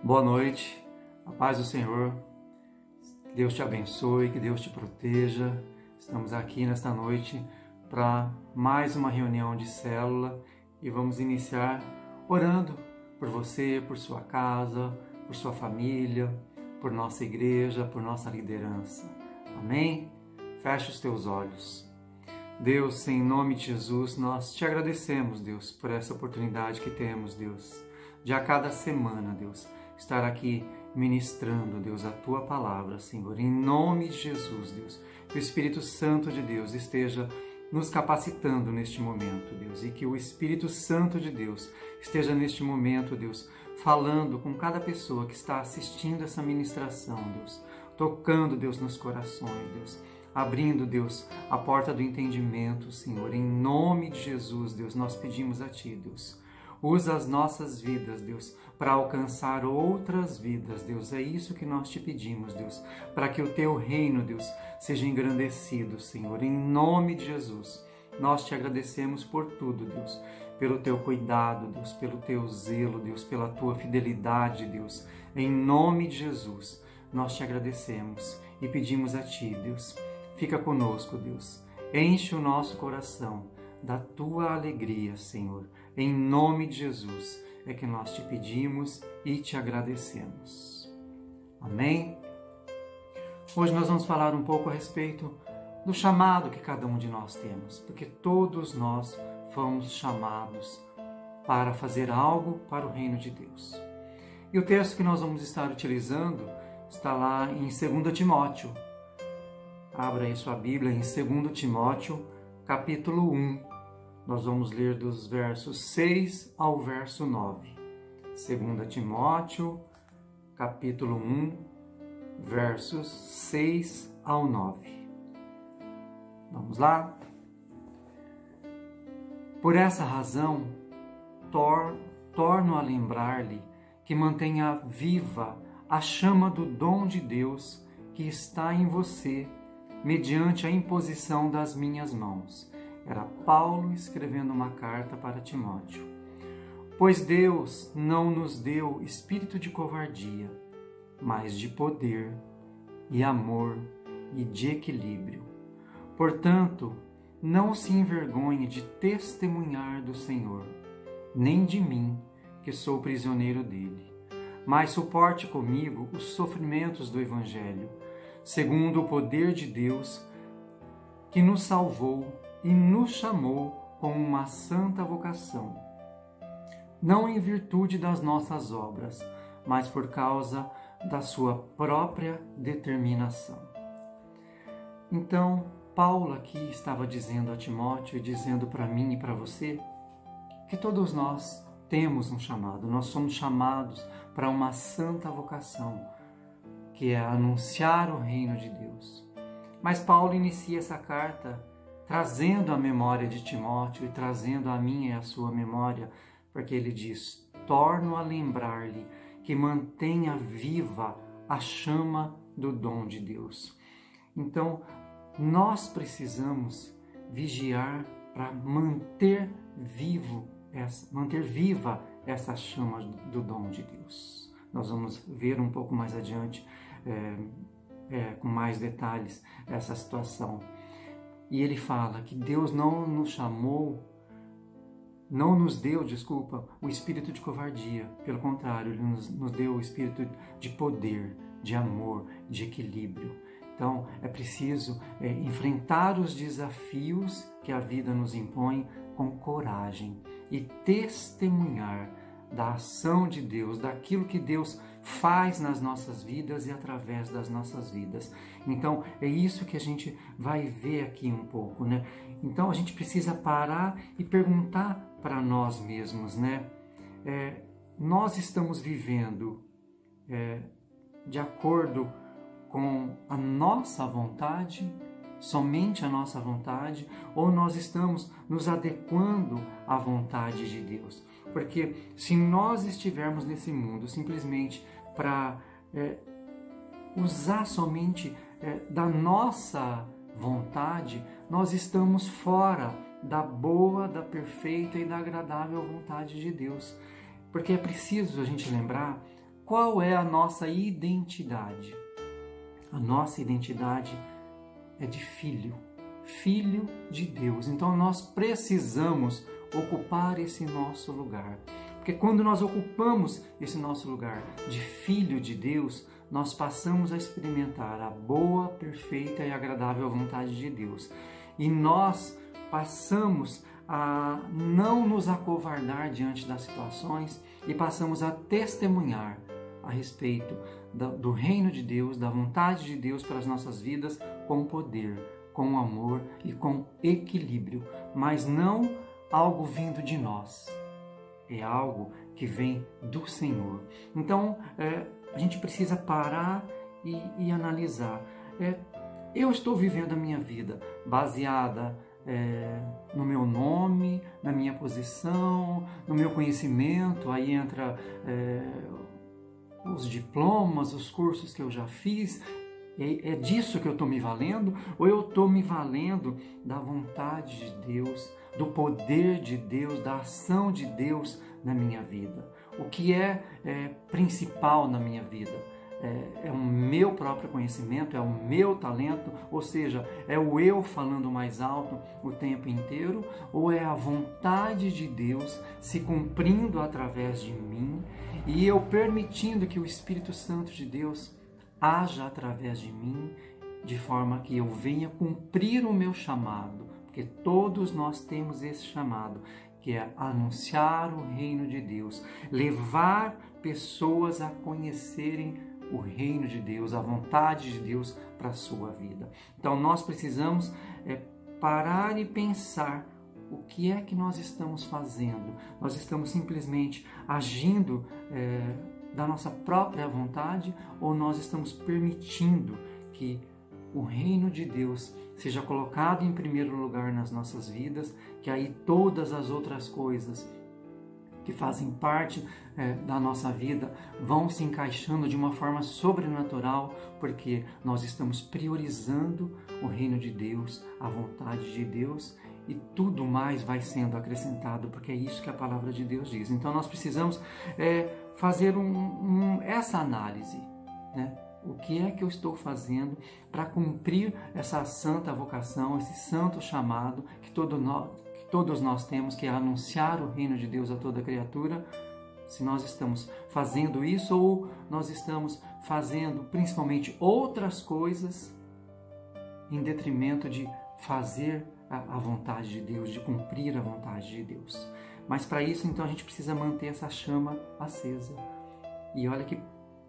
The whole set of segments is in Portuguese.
Boa noite, a paz do Senhor, que Deus te abençoe, que Deus te proteja. Estamos aqui nesta noite para mais uma reunião de célula e vamos iniciar orando por você, por sua casa, por sua família, por nossa igreja, por nossa liderança. Amém? Feche os teus olhos. Deus, em nome de Jesus, nós te agradecemos, Deus, por essa oportunidade que temos, Deus, de a cada semana, Deus, estar aqui ministrando, Deus, a Tua palavra, Senhor. Em nome de Jesus, Deus, que o Espírito Santo de Deus esteja nos capacitando neste momento, Deus, e que o Espírito Santo de Deus esteja neste momento, Deus, falando com cada pessoa que está assistindo essa ministração, Deus, tocando, Deus, nos corações, Deus, abrindo, Deus, a porta do entendimento, Senhor. Em nome de Jesus, Deus, nós pedimos a Ti, Deus. Usa as nossas vidas, Deus, para alcançar outras vidas, Deus. É isso que nós te pedimos, Deus, para que o Teu reino, Deus, seja engrandecido, Senhor. Em nome de Jesus, nós te agradecemos por tudo, Deus, pelo Teu cuidado, Deus, pelo Teu zelo, Deus, pela Tua fidelidade, Deus. Em nome de Jesus, nós te agradecemos e pedimos a Ti, Deus. Fica conosco, Deus. Enche o nosso coração da Tua alegria, Senhor. Em nome de Jesus é que nós te pedimos e te agradecemos. Amém? Hoje nós vamos falar um pouco a respeito do chamado que cada um de nós temos, porque todos nós fomos chamados para fazer algo para o reino de Deus. E o texto que nós vamos estar utilizando está lá em 2 Timóteo. Abra aí sua Bíblia em 2 Timóteo, capítulo 1. Nós vamos ler dos versos 6 ao verso 9. 2 Timóteo, capítulo 1, versos 6 ao 9. Vamos lá? Por essa razão, torno a lembrar-lhe que mantenha viva a chama do dom de Deus que está em você, mediante a imposição das minhas mãos. Era Paulo escrevendo uma carta para Timóteo. Pois Deus não nos deu espírito de covardia, mas de poder e amor e de equilíbrio. Portanto, não se envergonhe de testemunhar do Senhor, nem de mim, que sou prisioneiro dele, mas suporte comigo os sofrimentos do Evangelho, segundo o poder de Deus, que nos salvou e nos chamou com uma santa vocação, não em virtude das nossas obras, mas por causa da sua própria determinação. Então, Paulo aqui estava dizendo a Timóteo e dizendo para mim e para você que todos nós temos um chamado, nós somos chamados para uma santa vocação, que é anunciar o reino de Deus. Mas Paulo inicia essa carta trazendo a memória de Timóteo e trazendo a minha e a sua memória, porque ele diz: torno a lembrar-lhe que mantenha viva a chama do dom de Deus. Então, nós precisamos vigiar para manter viva essa chama do dom de Deus. Nós vamos ver um pouco mais adiante, com mais detalhes, essa situação. E ele fala que Deus não nos deu o espírito de covardia. Pelo contrário, Ele nos deu o espírito de poder, de amor, de equilíbrio. Então, é preciso enfrentar os desafios que a vida nos impõe com coragem e testemunhar da ação de Deus, daquilo que Deus faz nas nossas vidas e através das nossas vidas. Então, é isso que a gente vai ver aqui um pouco, né? Então, a gente precisa parar e perguntar para nós mesmos, né? Nós estamos vivendo de acordo com a nossa vontade, somente a nossa vontade, ou nós estamos nos adequando à vontade de Deus? Porque se nós estivermos nesse mundo simplesmente para usar somente da nossa vontade, nós estamos fora da boa, da perfeita e da agradável vontade de Deus. Porque é preciso a gente lembrar qual é a nossa identidade? A nossa identidade é de filho, filho de Deus. Então nós precisamos ocupar esse nosso lugar. Porque quando nós ocupamos esse nosso lugar de filho de Deus, nós passamos a experimentar a boa, perfeita e agradável vontade de Deus. E nós passamos a não nos acovardar diante das situações e passamos a testemunhar a respeito do reino de Deus, da vontade de Deus para as nossas vidas, com poder, com amor e com equilíbrio, mas não algo vindo de nós, é algo que vem do Senhor. Então, a gente precisa parar e analisar. Eu estou vivendo a minha vida baseada no meu nome, na minha posição, no meu conhecimento, aí entra os diplomas, os cursos que eu já fiz. É disso que eu estou me valendo? Ou eu estou me valendo da vontade de Deus, do poder de Deus, da ação de Deus na minha vida? O que é principal na minha vida? É o meu próprio conhecimento, é o meu talento, ou seja, é o eu falando mais alto o tempo inteiro, ou é a vontade de Deus se cumprindo através de mim e eu permitindo que o Espírito Santo de Deus haja através de mim, de forma que eu venha cumprir o meu chamado, porque todos nós temos esse chamado, que é anunciar o reino de Deus, levar pessoas a conhecerem o reino de Deus, a vontade de Deus para a sua vida. Então nós precisamos parar e pensar o que é que nós estamos fazendo. Nós estamos simplesmente agindo da nossa própria vontade ou nós estamos permitindo que o reino de Deus seja colocado em primeiro lugar nas nossas vidas, que aí todas as outras coisas que fazem parte da nossa vida vão se encaixando de uma forma sobrenatural, porque nós estamos priorizando o reino de Deus, a vontade de Deus, e tudo mais vai sendo acrescentado, porque é isso que a palavra de Deus diz. Então nós precisamos fazer essa análise, né? O que é que eu estou fazendo para cumprir essa santa vocação, esse santo chamado que todos nós temos, que é anunciar o reino de Deus a toda criatura? Se nós estamos fazendo isso ou nós estamos fazendo principalmente outras coisas em detrimento de fazer a vontade de Deus, de cumprir a vontade de Deus. Mas para isso, então, a gente precisa manter essa chama acesa. E olha que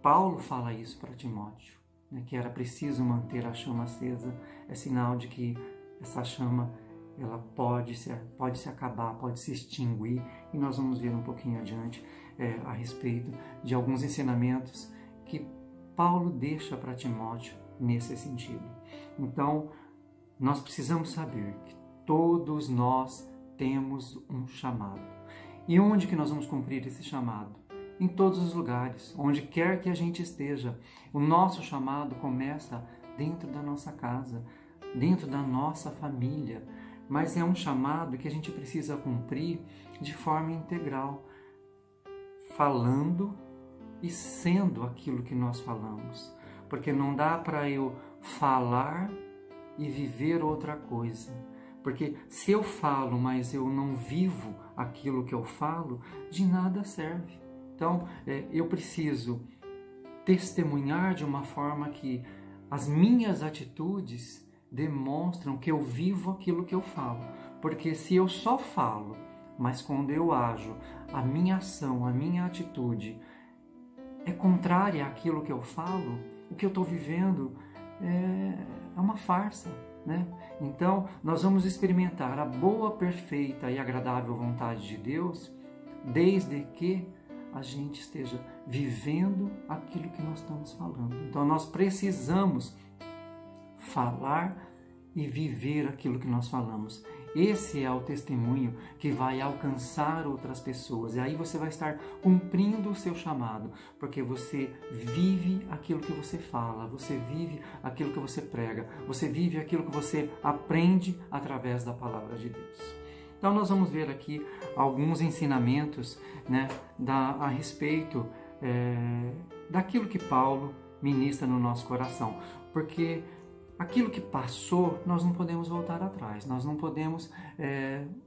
Paulo fala isso para Timóteo, né, que era preciso manter a chama acesa. É sinal de que essa chama ela pode se acabar, pode se extinguir, e nós vamos ver um pouquinho adiante a respeito de alguns ensinamentos que Paulo deixa para Timóteo nesse sentido. Então, nós precisamos saber que todos nós temos um chamado. E onde que nós vamos cumprir esse chamado? Em todos os lugares, onde quer que a gente esteja. O nosso chamado começa dentro da nossa casa, dentro da nossa família, mas é um chamado que a gente precisa cumprir de forma integral, falando e sendo aquilo que nós falamos, porque não dá para eu falar e viver outra coisa, porque se eu falo, mas eu não vivo aquilo que eu falo, de nada serve. Então, eu preciso testemunhar de uma forma que as minhas atitudes demonstram que eu vivo aquilo que eu falo. Porque se eu só falo, mas quando eu ajo, a minha ação, a minha atitude é contrária àquilo que eu falo, o que eu estou vivendo é uma farsa, né? Então, nós vamos experimentar a boa, perfeita e agradável vontade de Deus, desde que a gente esteja vivendo aquilo que nós estamos falando. Então nós precisamos falar e viver aquilo que nós falamos. Esse é o testemunho que vai alcançar outras pessoas. E aí você vai estar cumprindo o seu chamado, porque você vive aquilo que você fala, você vive aquilo que você prega, você vive aquilo que você aprende através da palavra de Deus. Então nós vamos ver aqui alguns ensinamentos, né, a respeito daquilo que Paulo ministra no nosso coração, porque aquilo que passou, nós não podemos voltar atrás, nós não podemos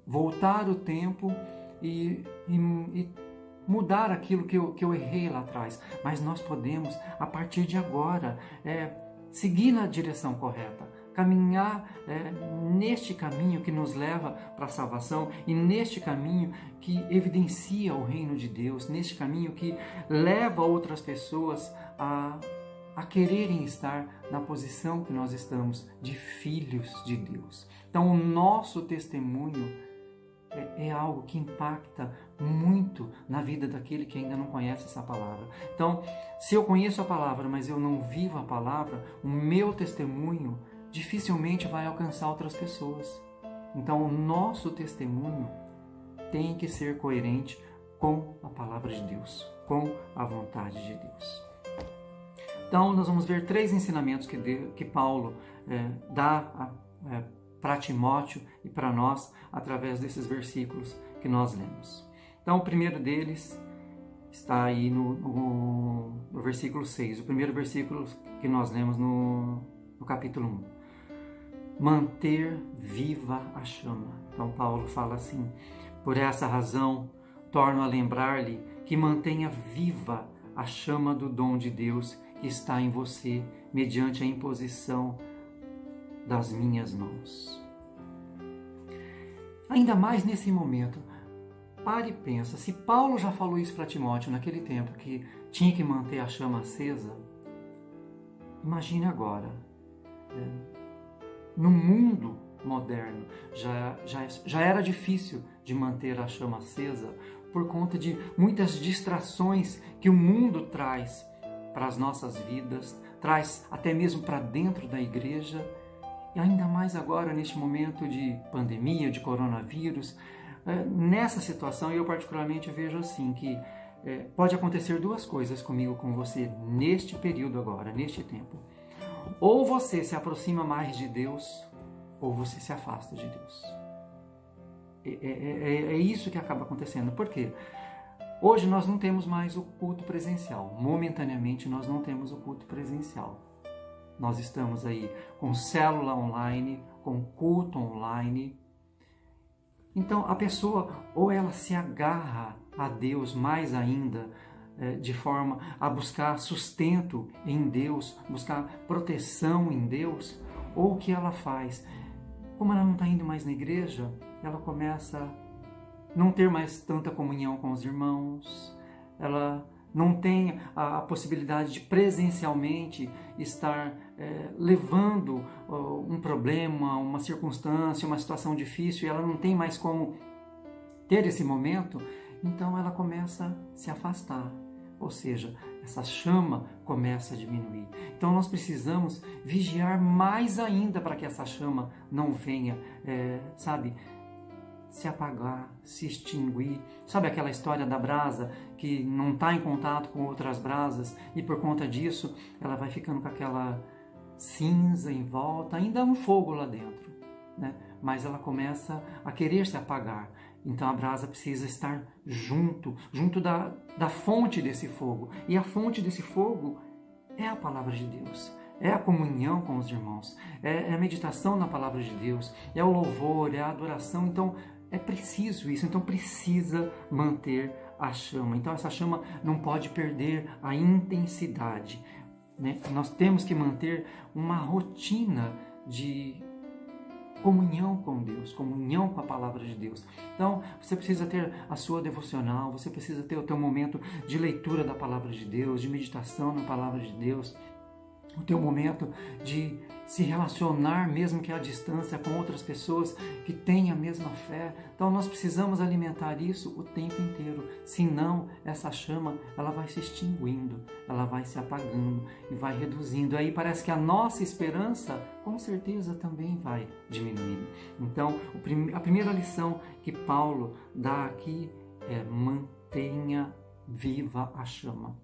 voltar o tempo e mudar aquilo que eu errei lá atrás, mas nós podemos, a partir de agora, seguir na direção correta, caminhar neste caminho que nos leva para a salvação e neste caminho que evidencia o reino de Deus, neste caminho que leva outras pessoas a quererem estar na posição que nós estamos, de filhos de Deus. Então, o nosso testemunho é algo que impacta muito na vida daquele que ainda não conhece essa palavra. Então, se eu conheço a palavra, mas eu não vivo a palavra, o meu testemunho dificilmente vai alcançar outras pessoas. Então, o nosso testemunho tem que ser coerente com a palavra de Deus, com a vontade de Deus. Então, nós vamos ver 3 ensinamentos que Paulo dá para Timóteo e para nós através desses versículos que nós lemos. Então, o primeiro deles está aí no versículo 6, o primeiro versículo que nós lemos no capítulo 1. Manter viva a chama. Então, Paulo fala assim: por essa razão, torno a lembrar-lhe que mantenha viva a chama do dom de Deus que está em você, mediante a imposição das minhas mãos. Ainda mais nesse momento, pare e pensa, se Paulo já falou isso para Timóteo naquele tempo, que tinha que manter a chama acesa, imagine agora, no mundo moderno, já era difícil de manter a chama acesa por conta de muitas distrações que o mundo traz para as nossas vidas, traz até mesmo para dentro da igreja, e ainda mais agora neste momento de pandemia, de coronavírus. Nessa situação, eu particularmente vejo assim que pode acontecer 2 coisas comigo, com você, neste período agora, neste tempo. Ou você se aproxima mais de Deus, ou você se afasta de Deus. É isso que acaba acontecendo. Por quê? Hoje nós não temos mais o culto presencial. Momentaneamente nós não temos o culto presencial. Nós estamos aí com célula online, com culto online. Então a pessoa, ou ela se agarra a Deus mais ainda, de forma a buscar sustento em Deus, buscar proteção em Deus, ou o que ela faz? Como ela não está indo mais na igreja, ela começa a não ter mais tanta comunhão com os irmãos, ela não tem a possibilidade de presencialmente estar levando um problema, uma circunstância, uma situação difícil, e ela não tem mais como ter esse momento, então ela começa a se afastar, ou seja, essa chama começa a diminuir. Então nós precisamos vigiar mais ainda para que essa chama não venha, se apagar, se extinguir. Sabe aquela história da brasa que não está em contato com outras brasas e por conta disso ela vai ficando com aquela cinza em volta, ainda há um fogo lá dentro, né? Mas ela começa a querer se apagar. Então a brasa precisa estar junto da fonte desse fogo. E a fonte desse fogo é a palavra de Deus. É a comunhão com os irmãos. É a meditação na palavra de Deus. É o louvor, é a adoração. Então é preciso isso. Então precisa manter a chama. Então essa chama não pode perder a intensidade, né? Nós temos que manter uma rotina de comunhão com Deus, comunhão com a palavra de Deus. Então, você precisa ter a sua devocional, você precisa ter o teu momento de leitura da palavra de Deus, de meditação na palavra de Deus, o teu momento de se relacionar, mesmo que à distância, com outras pessoas que têm a mesma fé. Então, nós precisamos alimentar isso o tempo inteiro. Senão, essa chama, ela vai se extinguindo, ela vai se apagando e vai reduzindo. Aí parece que a nossa esperança, com certeza, também vai diminuindo. Então, a primeira lição que Paulo dá aqui é: mantenha viva a chama.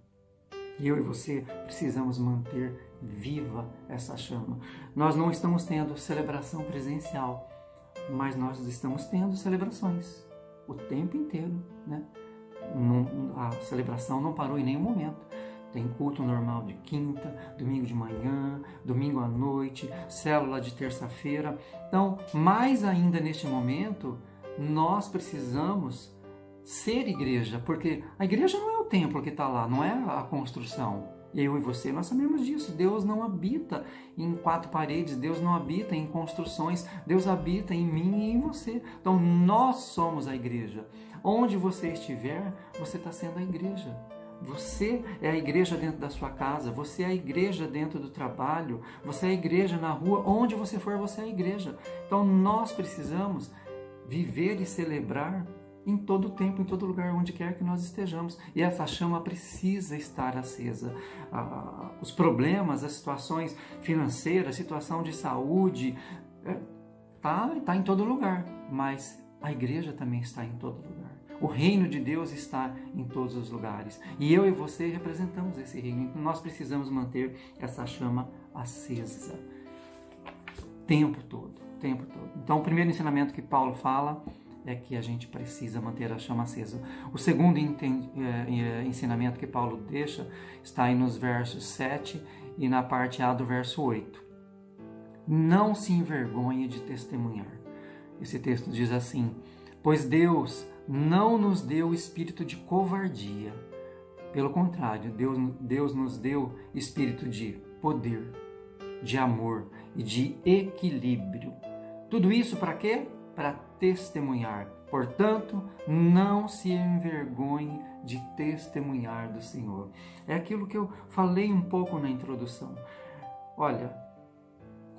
Eu e você precisamos manter viva essa chama. Nós não estamos tendo celebração presencial, mas nós estamos tendo celebrações o tempo inteiro, né? A celebração não parou em nenhum momento. Tem culto normal de quinta, domingo de manhã, domingo à noite, célula de terça-feira. Então, mais ainda neste momento, nós precisamos ser igreja, porque a igreja não é o templo que está lá, não é a construção. Eu e você, nós sabemos disso. Deus não habita em quatro paredes, Deus não habita em construções, Deus habita em mim e em você. Então, nós somos a igreja. Onde você estiver, você está sendo a igreja. Você é a igreja dentro da sua casa, você é a igreja dentro do trabalho, você é a igreja na rua, onde você for, você é a igreja. Então, nós precisamos viver e celebrar em todo tempo, em todo lugar, onde quer que nós estejamos. E essa chama precisa estar acesa. Os problemas, as situações financeiras, a situação de saúde, tá em todo lugar, mas a igreja também está em todo lugar. O reino de Deus está em todos os lugares. E eu e você representamos esse reino. Então nós precisamos manter essa chama acesa. Tempo todo. Então o primeiro ensinamento que Paulo fala é que a gente precisa manter a chama acesa. O segundo ensinamento que Paulo deixa está aí nos versos 7 e na parte A do verso 8. Não se envergonhe de testemunhar. Esse texto diz assim: pois Deus não nos deu espírito de covardia. Pelo contrário, Deus nos deu espírito de poder, de amor e de equilíbrio. Tudo isso para quê? Para testemunhar. Portanto, não se envergonhe de testemunhar do Senhor. É aquilo que eu falei um pouco na introdução. Olha,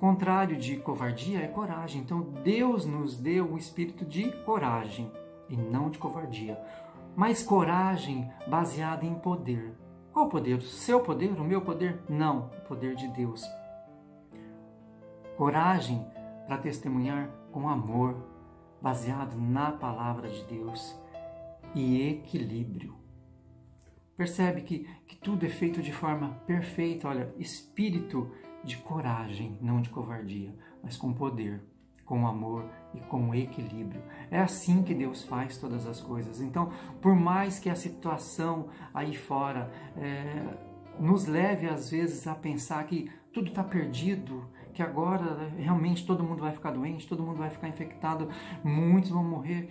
contrário de covardia é coragem. Então, Deus nos deu o espírito de coragem e não de covardia. Mas coragem baseada em poder. Qual poder? O seu poder? O meu poder? Não, o poder de Deus. Coragem para testemunhar com amor, baseado na palavra de Deus, e equilíbrio. Percebe que tudo é feito de forma perfeita. Olha, espírito de coragem, não de covardia, mas com poder, com amor e com equilíbrio. É assim que Deus faz todas as coisas. Então, por mais que a situação aí fora nos leve às vezes a pensar que tudo está perdido, que agora realmente todo mundo vai ficar doente, todo mundo vai ficar infectado, muitos vão morrer.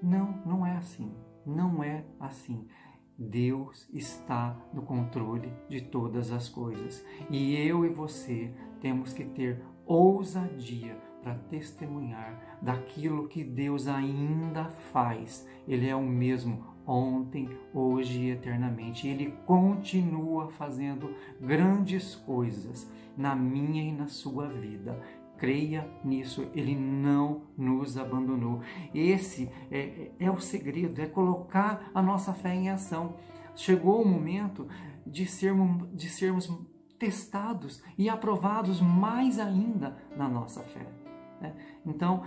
Não é assim. Não é assim. Deus está no controle de todas as coisas. E eu e você temos que ter ousadia para testemunhar daquilo que Deus ainda faz. Ele é o mesmo ontem, hoje e eternamente. Ele continua fazendo grandes coisas na minha e na sua vida. Creia nisso, Ele não nos abandonou. Esse é o segredo, é colocar a nossa fé em ação. Chegou o momento de sermos testados e aprovados mais ainda na nossa fé. Então,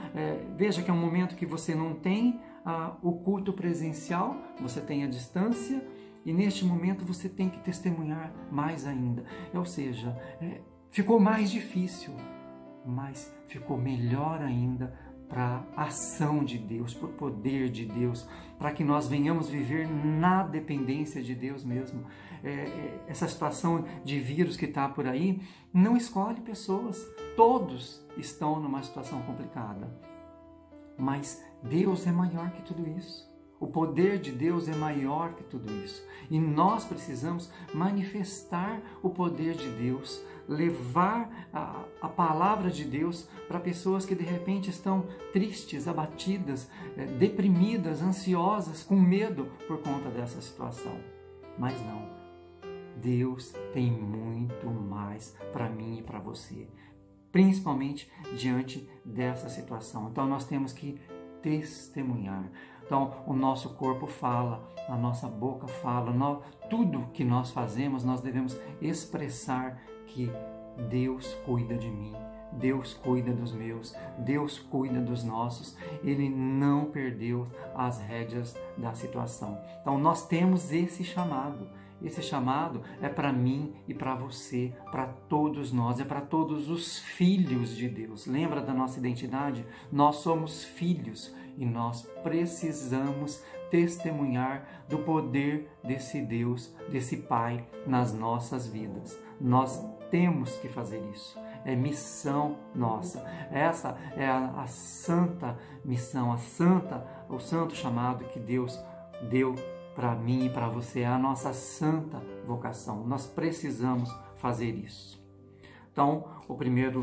veja que é um momento que você não tem o culto presencial, você tem a distância, e neste momento você tem que testemunhar mais ainda. Ou seja, ficou mais difícil, mas ficou melhor ainda para a ação de Deus, para o poder de Deus, para que nós venhamos viver na dependência de Deus mesmo. Essa situação de vírus que está por aí não escolhe pessoas, todos estão numa situação complicada, mas Deus é maior que tudo isso. O poder de Deus é maior que tudo isso. E nós precisamos manifestar o poder de Deus, levar a palavra de Deus para pessoas que de repente estão tristes, abatidas, deprimidas, ansiosas, com medo por conta dessa situação. Mas não. Deus tem muito mais para mim e para você, principalmente diante dessa situação. Então nós temos que testemunhar. Então o nosso corpo fala, a nossa boca fala, tudo que nós fazemos nós devemos expressar que Deus cuida de mim, Deus cuida dos meus, Deus cuida dos nossos. Ele não perdeu as rédeas da situação. Então nós temos esse chamado. Esse chamado é para mim e para você, para todos nós, é para todos os filhos de Deus. Lembra da nossa identidade? Nós somos filhos e nós precisamos testemunhar do poder desse Deus, desse Pai nas nossas vidas. Nós temos que fazer isso. É missão nossa. Essa é a santa missão, o santo chamado que Deus deu para mim e para você. É a nossa santa vocação. Nós precisamos fazer isso. Então, o primeiro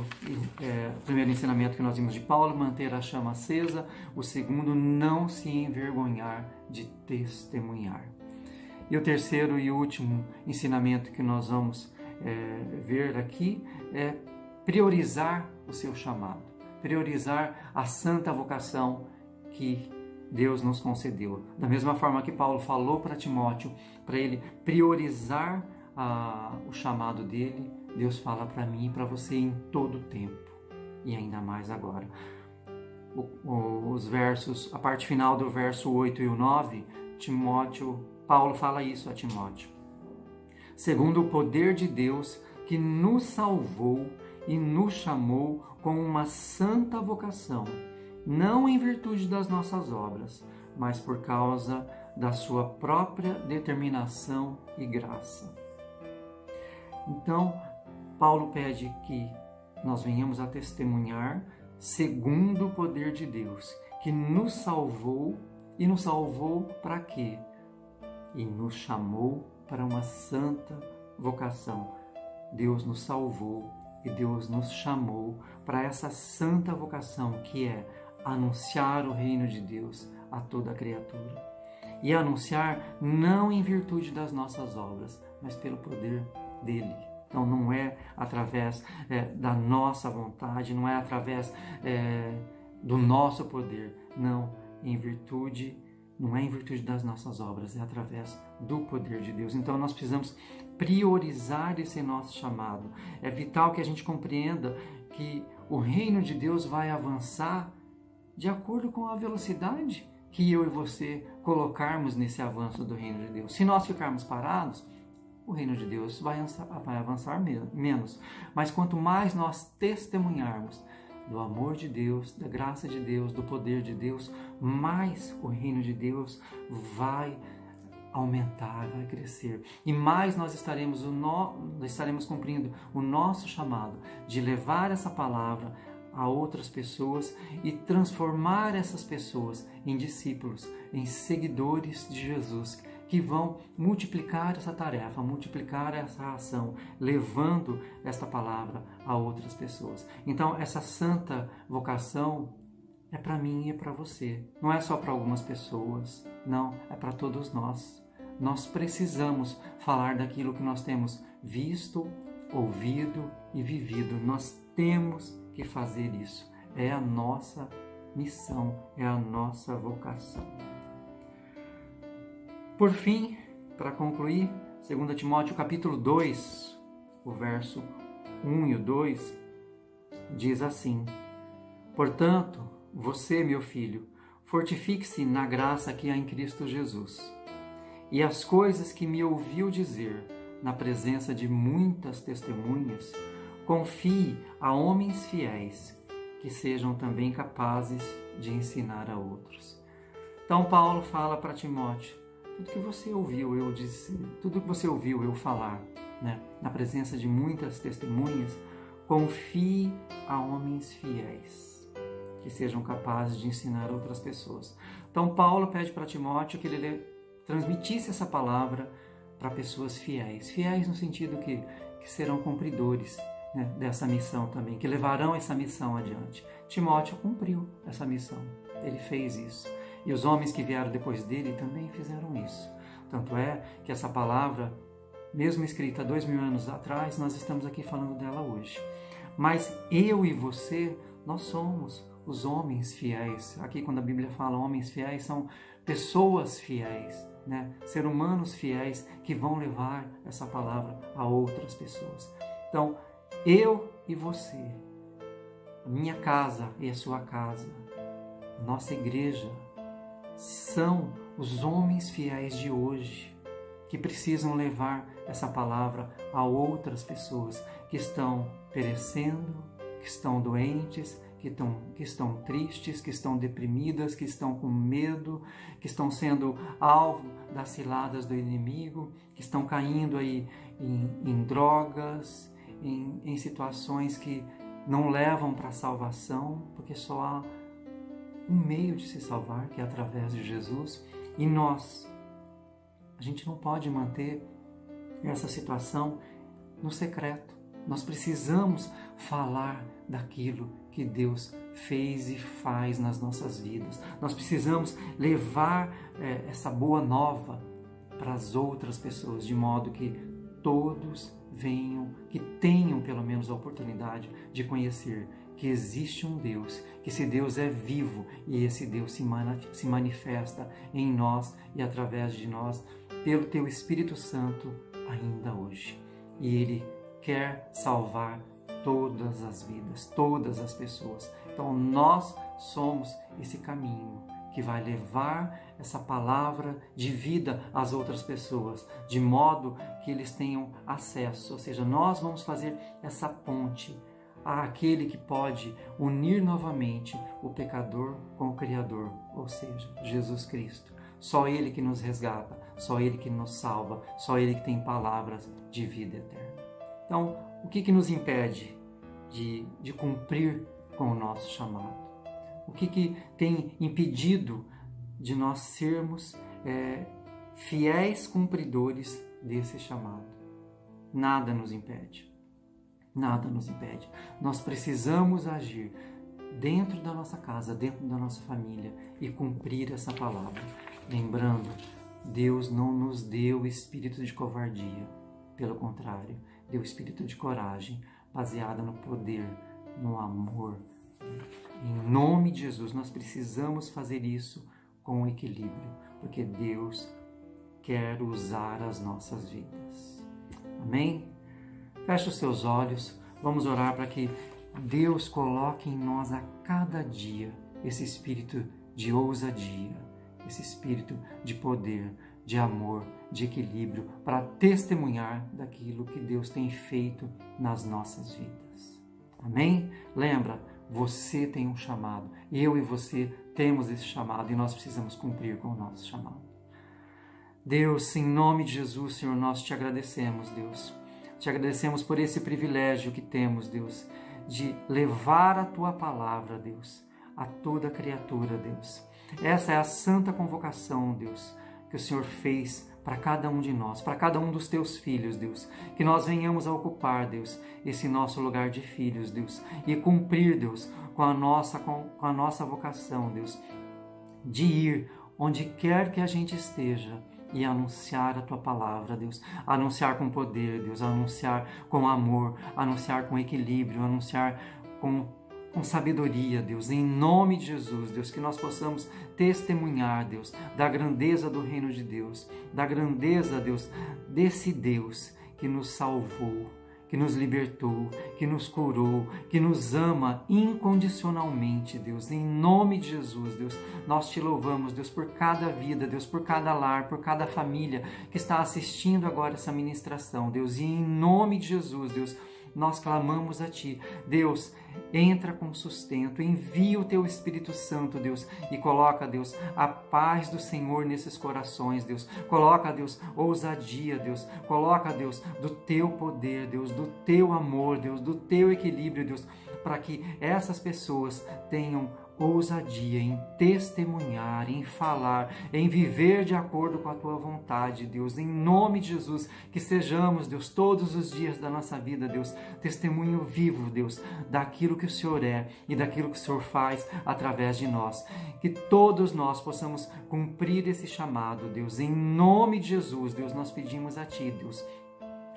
ensinamento que nós vimos de Paulo, manter a chama acesa. O segundo, não se envergonhar de testemunhar. E o terceiro e último ensinamento que nós vamos ver aqui é priorizar o seu chamado, priorizar a santa vocação que Deus nos concedeu. Da mesma forma que Paulo falou para Timóteo, para ele priorizar o chamado dele, Deus fala para mim e para você em todo o tempo, e ainda mais agora. A parte final do verso 8 e o 9, Paulo fala isso a Timóteo. Segundo o poder de Deus que nos salvou e nos chamou com uma santa vocação, não em virtude das nossas obras, mas por causa da sua própria determinação e graça. Então, Paulo pede que nós venhamos a testemunhar segundo o poder de Deus, que nos salvou, e nos salvou para quê? E nos chamou para uma santa vocação. Deus nos salvou e Deus nos chamou para essa santa vocação, que é anunciar o reino de Deus a toda a criatura. E anunciar não em virtude das nossas obras, mas pelo poder dele. Então não é através da nossa vontade, não é através do nosso poder, não é em virtude das nossas obras, é através do poder de Deus. Então nós precisamos priorizar esse nosso chamado. É vital que a gente compreenda que o reino de Deus vai avançar de acordo com a velocidade que eu e você colocarmos nesse avanço do reino de Deus. Se nós ficarmos parados, o reino de Deus vai avançar menos. Mas quanto mais nós testemunharmos do amor de Deus, da graça de Deus, do poder de Deus, mais o reino de Deus vai aumentar, vai crescer. E mais nós estaremos cumprindo o nosso chamado de levar essa palavra a outras pessoas e transformar essas pessoas em discípulos, em seguidores de Jesus, que vão multiplicar essa tarefa, multiplicar essa ação, levando esta palavra a outras pessoas. Então, essa santa vocação é para mim e é para você. Não é só para algumas pessoas, não, é para todos nós. Nós precisamos falar daquilo que nós temos visto, ouvido e vivido. Nós temos que fazer isso. É a nossa missão, é a nossa vocação. Por fim, para concluir, 2 Timóteo capítulo 2, o verso 1 e o 2, diz assim: Portanto, você, meu filho, fortifique-se na graça que há em Cristo Jesus. E as coisas que me ouviu dizer na presença de muitas testemunhas, confie a homens fiéis, que sejam também capazes de ensinar a outros. Então Paulo fala para Timóteo: tudo que você ouviu eu dizer, tudo que você ouviu eu falar, na presença de muitas testemunhas, confie a homens fiéis, que sejam capazes de ensinar outras pessoas. Então Paulo pede para Timóteo que ele transmitisse essa palavra para pessoas fiéis. Fiéis no sentido que serão cumpridores dessa missão também, que levarão essa missão adiante. Timóteo cumpriu essa missão, ele fez isso. E os homens que vieram depois dele também fizeram isso. Tanto é que essa palavra, mesmo escrita 2000 anos atrás, nós estamos aqui falando dela hoje. Mas eu e você, nós somos os homens fiéis. Aqui quando a Bíblia fala homens fiéis, são pessoas fiéis, seres humanos fiéis que vão levar essa palavra a outras pessoas. Então, eu e você, a minha casa e a sua casa, a nossa igreja, são os homens fiéis de hoje que precisam levar essa palavra a outras pessoas que estão perecendo, que estão doentes, que estão tristes, que estão deprimidas, que estão com medo, que estão sendo alvo das ciladas do inimigo, que estão caindo aí em drogas, em situações que não levam para a salvação, porque só há um meio de se salvar, que é através de Jesus. E a gente não pode manter essa situação no secreto. Nós precisamos falar daquilo que Deus fez e faz nas nossas vidas. Nós precisamos levar essa boa nova para as outras pessoas, de modo que todos venham, que tenham pelo menos a oportunidade de conhecer que existe um Deus, que esse Deus é vivo e esse Deus se manifesta em nós e através de nós pelo Teu Espírito Santo ainda hoje. E Ele quer salvar todas as vidas, todas as pessoas. Então nós somos esse caminho que vai levar essa palavra de vida às outras pessoas, de modo que eles tenham acesso. Ou seja, nós vamos fazer essa ponte àquele que pode unir novamente o pecador com o Criador, ou seja, Jesus Cristo. Só Ele que nos resgata, só Ele que nos salva, só Ele que tem palavras de vida eterna. Então, o que nos impede de cumprir com o nosso chamado? O que tem impedido de nós sermos fiéis cumpridores desse chamado? Nada nos impede. Nada nos impede. Nós precisamos agir dentro da nossa casa, dentro da nossa família e cumprir essa palavra. Lembrando, Deus não nos deu espírito de covardia. Pelo contrário, deu espírito de coragem, baseada no poder, no amor. Em nome de Jesus, nós precisamos fazer isso com equilíbrio, porque Deus quer usar as nossas vidas. Amém? Feche os seus olhos, vamos orar para que Deus coloque em nós a cada dia esse espírito de ousadia, esse espírito de poder, de amor, de equilíbrio, para testemunhar daquilo que Deus tem feito nas nossas vidas. Amém? Lembra, você tem um chamado, eu e você temos esse chamado e nós precisamos cumprir com o nosso chamado. Deus, em nome de Jesus, Senhor, nós te agradecemos, Deus. Te agradecemos por esse privilégio que temos, Deus, de levar a Tua palavra, Deus, a toda criatura, Deus. Essa é a santa convocação, Deus, que o Senhor fez para cada um de nós, para cada um dos Teus filhos, Deus. Que nós venhamos a ocupar, Deus, esse nosso lugar de filhos, Deus, e cumprir, Deus, com a nossa vocação, Deus, de ir onde quer que a gente esteja, e anunciar a Tua palavra, Deus. Anunciar com poder, Deus. Anunciar com amor. Anunciar com equilíbrio. Anunciar com sabedoria, Deus. Em nome de Jesus, Deus, que nós possamos testemunhar, Deus, da grandeza do reino de Deus. Da grandeza, Deus, desse Deus que nos salvou, que nos libertou, que nos curou, que nos ama incondicionalmente, Deus. Em nome de Jesus, Deus, nós te louvamos, Deus, por cada vida, Deus, por cada lar, por cada família que está assistindo agora essa ministração, Deus. E em nome de Jesus, Deus, nós clamamos a Ti. Deus, entra com sustento, envia o Teu Espírito Santo, Deus, e coloca, Deus, a paz do Senhor nesses corações, Deus. Coloca, Deus, ousadia, Deus. Coloca, Deus, do Teu poder, Deus, do Teu amor, Deus, do Teu equilíbrio, Deus, para que essas pessoas tenham ousadia em testemunhar, em falar, em viver de acordo com a Tua vontade, Deus. Em nome de Jesus, que sejamos, Deus, todos os dias da nossa vida, Deus, testemunho vivo, Deus, daquilo que o Senhor é e daquilo que o Senhor faz através de nós. Que todos nós possamos cumprir esse chamado, Deus. Em nome de Jesus, Deus, nós pedimos a Ti, Deus.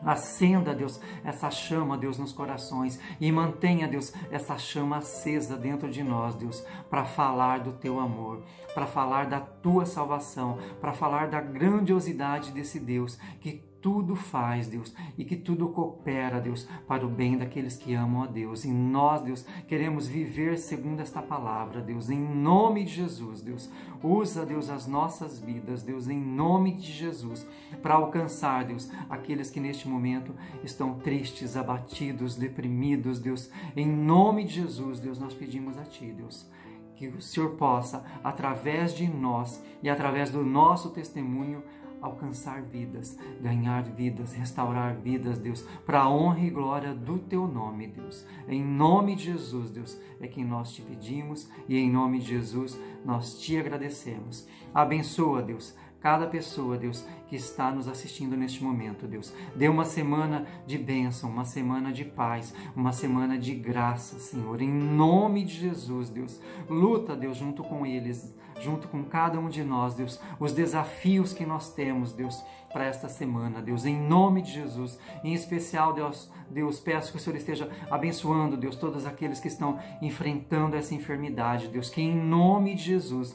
Acenda, Deus, essa chama, Deus, nos corações e mantenha, Deus, essa chama acesa dentro de nós, Deus, para falar do Teu amor, para falar da Tua salvação, para falar da grandiosidade desse Deus que tudo faz, Deus, e que tudo coopera, Deus, para o bem daqueles que amam a Deus. E nós, Deus, queremos viver segundo esta palavra, Deus, em nome de Jesus, Deus. Usa, Deus, as nossas vidas, Deus, em nome de Jesus, para alcançar, Deus, aqueles que neste momento estão tristes, abatidos, deprimidos, Deus. Em nome de Jesus, Deus, nós pedimos a Ti, Deus, que o Senhor possa, através de nós e através do nosso testemunho, alcançar vidas, ganhar vidas, restaurar vidas, Deus, para a honra e glória do Teu nome, Deus. Em nome de Jesus, Deus, é quem nós Te pedimos e em nome de Jesus nós Te agradecemos. Abençoa, Deus, cada pessoa, Deus, que está nos assistindo neste momento, Deus. Dê uma semana de bênção, uma semana de paz, uma semana de graça, Senhor. Em nome de Jesus, Deus. Luta, Deus, junto com eles, junto com cada um de nós, Deus, os desafios que nós temos, Deus, para esta semana, Deus, em nome de Jesus. Em especial, Deus, peço que o Senhor esteja abençoando, Deus, todos aqueles que estão enfrentando essa enfermidade, Deus, que em nome de Jesus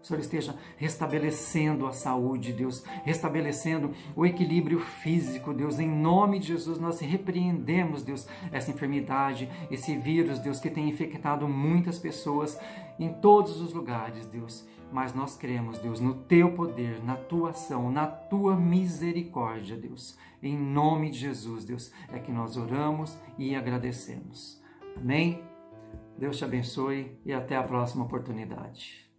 o Senhor esteja restabelecendo a saúde, Deus, restabelecendo o equilíbrio físico, Deus. Em nome de Jesus, nós repreendemos, Deus, essa enfermidade, esse vírus, Deus, que tem infectado muitas pessoas em todos os lugares, Deus. Mas nós cremos, Deus, no Teu poder, na Tua ação, na Tua misericórdia, Deus. Em nome de Jesus, Deus, é que nós oramos e agradecemos. Amém? Deus te abençoe e até a próxima oportunidade.